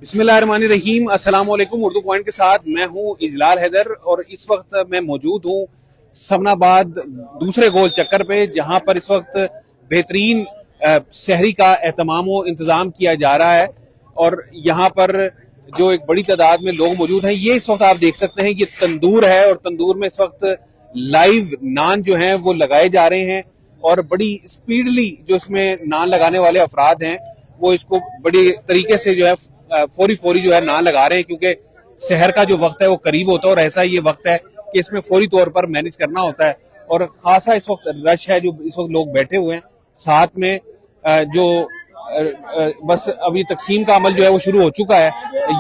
बिस्मिल्लाहिर्रहमानिर्रहीम, अस्सलाम वालेकुम। उर्दू पॉइंट के साथ मैं हूं इजलाल हैदर और इस वक्त मैं मौजूद हूं समनाबाद दूसरे गोल चक्कर पे, जहां पर इस वक्त बेहतरीन सहरी का एहतमाम व इंतज़ाम किया जा रहा है। और यहाँ पर जो एक बड़ी तादाद में लोग मौजूद हैं, ये इस वक्त आप देख सकते हैं कि तंदूर है और तंदूर में इस वक्त लाइव नान जो हैं वो लगाए जा रहे हैं और बड़ी स्पीडली जो इसमें नान लगाने वाले अफराद हैं वो इसको बड़ी तरीके से जो है फौरी जो है नान लगा रहे हैं, क्योंकि शहर का जो वक्त है वो करीब होता है और ऐसा ये वक्त है कि इसमें फौरी तौर पर मैनेज करना होता है। और खासा इस वक्त रश है, जो इस वक्त लोग बैठे हुए हैं। साथ में जो बस अभी तकसीम का अमल जो है वो शुरू हो चुका है।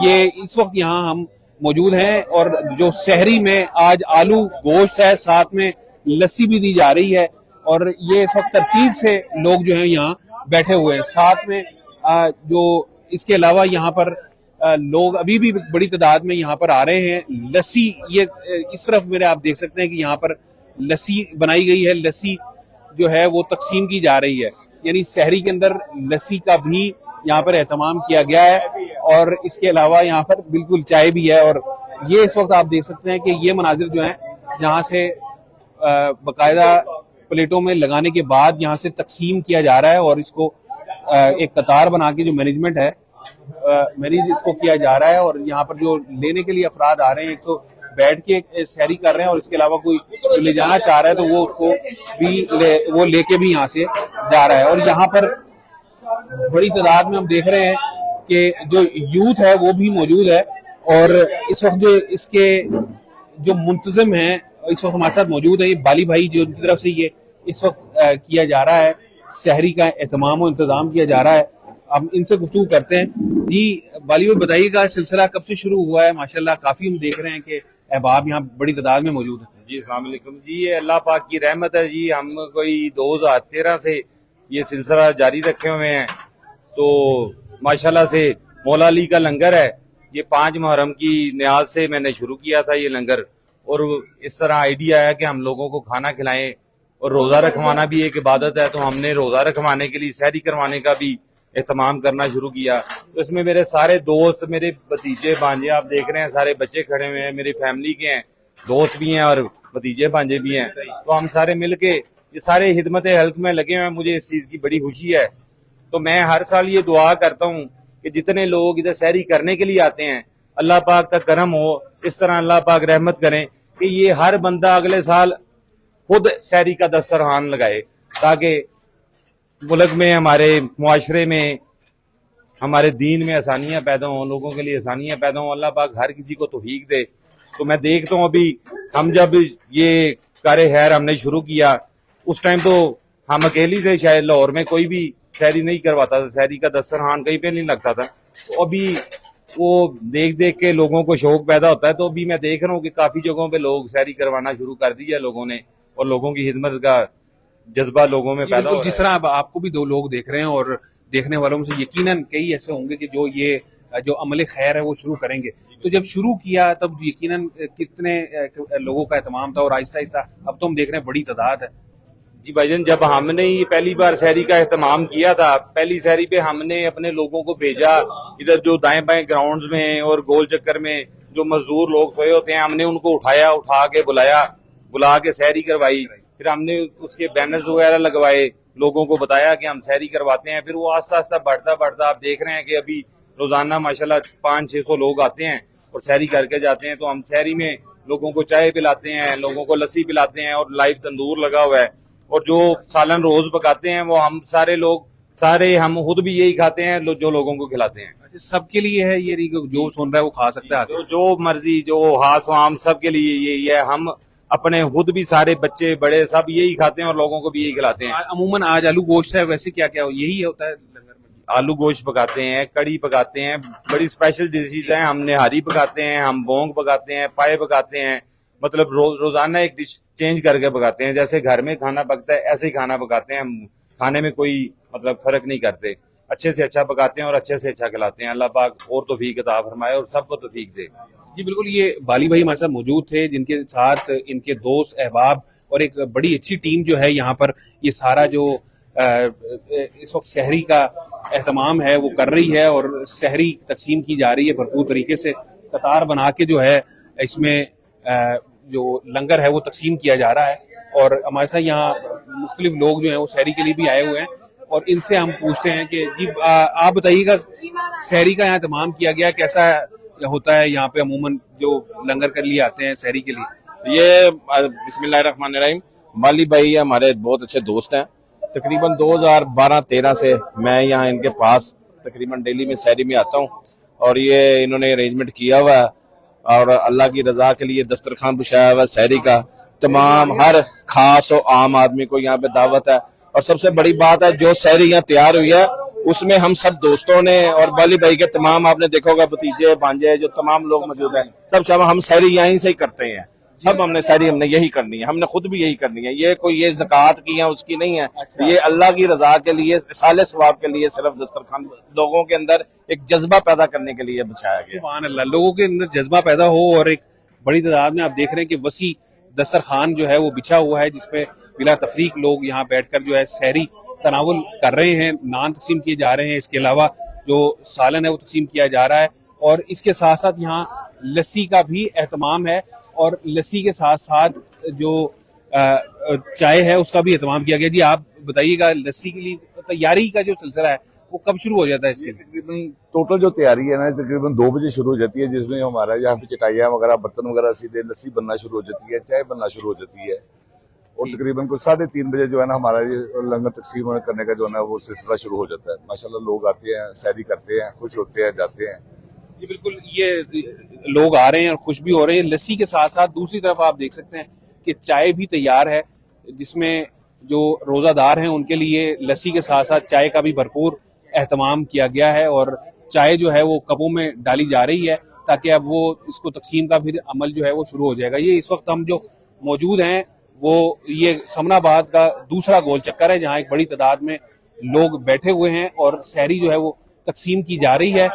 ये इस वक्त यहाँ हम मौजूद हैं और जो सहरी में आज आलू गोश्त है, साथ में लस्सी भी दी जा रही है और ये इस वक्त तरतीब से लोग जो हैं यहाँ बैठे हुए हैं। साथ में जो इसके अलावा यहाँ पर लोग अभी भी बड़ी तादाद में यहाँ पर आ रहे हैं। लस्सी ये इस तरफ मेरे आप देख सकते हैं कि यहाँ पर लस्सी बनाई गई है, लस्सी जो है वो तकसीम की जा रही है, यानी सहरी के अंदर लस्सी का भी यहाँ पर एहतमाम किया गया है। और इसके अलावा यहाँ पर बिल्कुल चाय भी है और ये इस वक्त आप देख सकते हैं कि ये मनाजिर जो हैं जहाँ से बाकायदा प्लेटों में लगाने के बाद यहाँ से तकसीम किया जा रहा है और इसको एक कतार बना के जो मैनेजमेंट है मरीज इसको किया जा रहा है। और यहाँ पर जो लेने के लिए अफराद आ रहे हैं, एक तो बैठ के सहरी कर रहे हैं और इसके अलावा कोई जो ले जाना चाह रहा है तो वो उसको भी वो लेके भी यहाँ से जा रहा है। और यहाँ पर बड़ी तादाद में हम देख रहे हैं कि जो यूथ है वो भी मौजूद है और इस वक्त जो इसके जो मुंतजिम है इस वक्त हमारे साथ मौजूद है, ये बाली भाई जो उनकी तरफ से ये इस वक्त किया जा रहा है, सहरी का एहतमाम और इंतजाम किया जा रहा है। अब इनसे गुफ्तगू करते हैं। जी बाली भाई बताइएगा, सिलसिला कब से शुरू हुआ है? माशाल्लाह काफी हम देख रहे हैं कि अहबाब यहाँ बड़ी तादाद में मौजूद है। जी अस्सलाम वालेकुम जी, ये अल्लाह पाक की रहमत है जी। हम कोई 2013 से ये सिलसिला जारी रखे हुए हैं, तो माशाल्लाह से मौला अली का लंगर है, ये 5 मुहर्रम की न्याज से मैंने शुरू किया था ये लंगर। और इस तरह आइडिया आया कि हम लोगों को खाना खिलाएं और रोजा रखवाना भी एक इबादत है, तो हमने रोजा रखवाने के लिए सहरी करवाने का भी एहतमाम करना शुरू किया। तो इसमें मेरे सारे दोस्त, मेरे भतीजे भांजे आप देख रहे हैं, सारे बच्चे खड़े हुए हैं, मेरी फैमिली के हैं, दोस्त भी हैं और भतीजे भांजे भी हैं। तो हम सारे मिलके ये सारे हिदमत हेल्थ में लगे हुए हैं। मुझे इस चीज की बड़ी खुशी है। तो मैं हर साल ये दुआ करता हूँ कि जितने लोग इधर सहरी करने के लिए आते हैं, अल्लाह पाक का करम हो, इस तरह अल्लाह पाक रहमत करें कि ये हर बंदा अगले साल खुद सहरी का दस्तरखान लगाए, ताकि मुल्क में, हमारे मुआशरे में, हमारे दीन में आसानियां पैदा हों, लोगों के लिए आसानियां पैदा हों। अल्लाह पाक हर किसी को तौफीक दे। तो मैं देखता हूँ अभी हम जब ये कार्य खैर हमने शुरू किया उस टाइम तो हम अकेले थे, शायद लाहौर में कोई भी सहरी नहीं करवाता था, सहरी का दस्तरखान कहीं पे नहीं लगता था। तो अभी वो देख देख के लोगों को शौक पैदा होता है। तो अभी मैं देख रहा हूँ कि काफी जगहों पे लोग सहरी करवाना शुरू कर दिया लोगों ने और लोगों की खिदमत का जज्बा लोगों में पैदा हो। जिस तरह आपको भी 2 लोग देख रहे हैं और देखने वालों में से यकीनन कई ऐसे होंगे कि जो ये जो अमल खैर है वो शुरू करेंगे। तो जब शुरू किया तब यकीनन कितने लोगों का एहतमाम था और आहिस्ता आहिस्ता अब तो हम देख रहे हैं बड़ी तादाद है। जी भाईजान, जब हमने ये पहली बार सहरी का एहतमाम किया था, पहली सहरी पे हमने अपने लोगों को भेजा इधर जो दाएं बाएं ग्राउंड्स में और गोल चक्कर में जो मजदूर लोग सोए होते हैं, हमने उनको उठा के बुला के सहरी करवाई। फिर हमने उसके बैनर्स वगैरह लगवाए, लोगों को बताया कि हम सहरी करवाते हैं। फिर वो आस्ता आस्ता बढ़ता आप देख रहे हैं कि अभी रोजाना माशाल्लाह 500-600 लोग आते हैं और सहरी करके जाते हैं। तो हम सहरी में लोगों को चाय पिलाते हैं, लोगों को लस्सी पिलाते हैं और लाइव तंदूर लगा हुआ है। और जो सालन रोज पकाते हैं वो हम हम खुद भी यही खाते हैं जो लोगों को खिलाते हैं। अच्छा, सबके लिए है ये? जो सुन रहा है वो खा सकता है? जो मर्जी, जो हास आम, सबके लिए यही है। हम अपने खुद भी, सारे बच्चे बड़े सब यही खाते हैं और लोगों को भी यही खिलाते हैं। अमूमन आज आलू गोश्त है, वैसे क्या क्या यही होता है लंगर में? आलू गोश्त पकाते हैं, कड़ी पकाते हैं, बड़ी स्पेशल डिशेज हैं। हम निहारी पकाते हैं, हम बोंग पकाते हैं, पाए पकाते हैं। मतलब रोजाना एक डिश चेंज करके पकाते हैं। जैसे घर में खाना पकता है ऐसे ही खाना पकाते हैं हम। खाने में कोई मतलब फर्क नहीं करते, अच्छे से अच्छा पकाते हैं और अच्छे से अच्छा खिलाते हैं। अल्लाह पाक और तौफीक अता फरमाए और सबको तौफीक दे। जी बिल्कुल, ये बाली भाई हमारे साथ मौजूद थे, जिनके साथ इनके दोस्त, अहबाब और एक बड़ी अच्छी टीम जो है यहाँ पर ये सारा जो اس وقت سحری کا اہتمام ہے وہ کر رہی ہے اور سحری تقسیم کی جا رہی ہے بھرپور طریقے سے. قطار بنا کے جو ہے اس میں جو لنگر ہے وہ تقسیم کیا جا رہا ہے. اور ہمارے ساتھ یہاں مختلف لوگ جو ہیں وہ سحری کے لیے بھی آئے ہوئے ہیں اور ان سے ہم پوچھتے ہیں کہ جی آپ بتائیے گا سحری کا یہاں اہتمام کیا گیا کیسا ہوتا ہے یہاں پہ عموماً جو لنگر کے لیے آتے ہیں سحری کے لیے؟ یہ بسم اللہ الرحمن الرحیم مالی بھائی ہمارے بہت اچھے دوست ہیں. تقریباً 2012-13 سے میں یہاں ان کے پاس تقریباً ڈیلی میں سحری میں آتا ہوں اور یہ انہوں نے ارینجمنٹ کیا ہوا ہے اور اللہ کی رضا کے لیے دسترخوان بچھایا ہوا ہے سحری کا. تمام ہر خاص و عام آدمی کو یہاں پہ دعوت ہے اور سب سے بڑی بات ہے جو سحری یہاں تیار ہوئی ہے اس میں ہم سب دوستوں نے اور بالی بھائی کے تمام آپ نے دیکھا ہوگا بھتیجے بھانجے جو تمام لوگ موجود ہیں سب ہم سحری یہیں سے ہی کرتے ہیں. سب ہم نے سحری ہم نے یہی کرنی ہے, ہم نے خود بھی یہی کرنی ہے. یہ کوئی یہ زکوٰۃ کی ہے اس کی نہیں ہے, یہ اللہ کی رضا کے لیے اصال ثواب کے لیے صرف دسترخوان لوگوں کے اندر ایک جذبہ پیدا کرنے کے لیے بچایا گیا. سبحان اللہ, لوگوں کے اندر جذبہ پیدا ہو اور ایک بڑی تعداد میں آپ دیکھ رہے ہیں کہ وسیع دسترخوان جو ہے وہ بچھا ہوا ہے جس پہ بلا تفریق لوگ یہاں بیٹھ کر جو ہے سحری تناول کر رہے ہیں. نان تقسیم کیے جا رہے ہیں, اس کے علاوہ جو سالن ہے وہ تقسیم کیا جا رہا ہے اور اس کے ساتھ ساتھ یہاں لسی کا بھی اہتمام ہے اور لسی کے ساتھ ساتھ جو چائے ہے اس کا بھی اہتمام کیا گیا. جی آپ بتائیے گا لسی کے لیے تیاری کا جو سلسلہ ہے وہ کب شروع ہو جاتا ہے؟ اس کے تقریباً ٹوٹل جو تیاری ہے نا تقریباً 2 بجے شروع ہو جاتی ہے جس میں ہمارا یہاں پہ چٹائیاں وغیرہ برتن وغیرہ سیدھے لسی بننا شروع ہو جاتی ہے, چائے بننا شروع ہو جاتی ہے اور تقریباً کوئی 3:30 بجے جو ہے نا ہمارا یہ لنگر تقسیم کرنے کا جو ہے نا وہ سلسلہ شروع ہو جاتا ہے. ماشاءاللہ لوگ آتے ہیں سحری کرتے ہیں خوش ہوتے ہیں جاتے ہیں. جی بالکل, یہ لوگ آ رہے ہیں اور خوش بھی ہو رہے ہیں. لسی کے ساتھ ساتھ دوسری طرف آپ دیکھ سکتے ہیں کہ چائے بھی تیار ہے جس میں جو روزہ دار ہیں ان کے لیے لسی کے ساتھ ساتھ چائے کا بھی بھرپور اہتمام کیا گیا ہے اور چائے جو ہے وہ کپوں میں ڈالی جا رہی ہے تاکہ اب وہ اس کو تقسیم کا پھر عمل جو ہے وہ شروع ہو جائے گا. یہ اس وقت ہم جو موجود ہیں وہ یہ سمن آباد کا دوسرا گول چکر ہے جہاں ایک بڑی تعداد میں لوگ بیٹھے ہوئے ہیں اور سحری جو ہے وہ تقسیم کی جا رہی ہے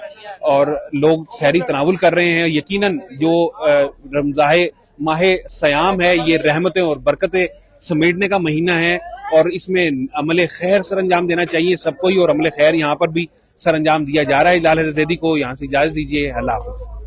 اور لوگ سحری تناول کر رہے ہیں. یقیناً جو رمضان ماہ سیام ہے یہ رحمتیں اور برکتیں سمیٹنے کا مہینہ ہے اور اس میں عمل خیر سر انجام دینا چاہیے سب کو ہی اور عمل خیر یہاں پر بھی سر انجام دیا جا رہا ہے. اجلال حیدر زیدی کو یہاں سے اجازت دیجیے. اللہ حافظ.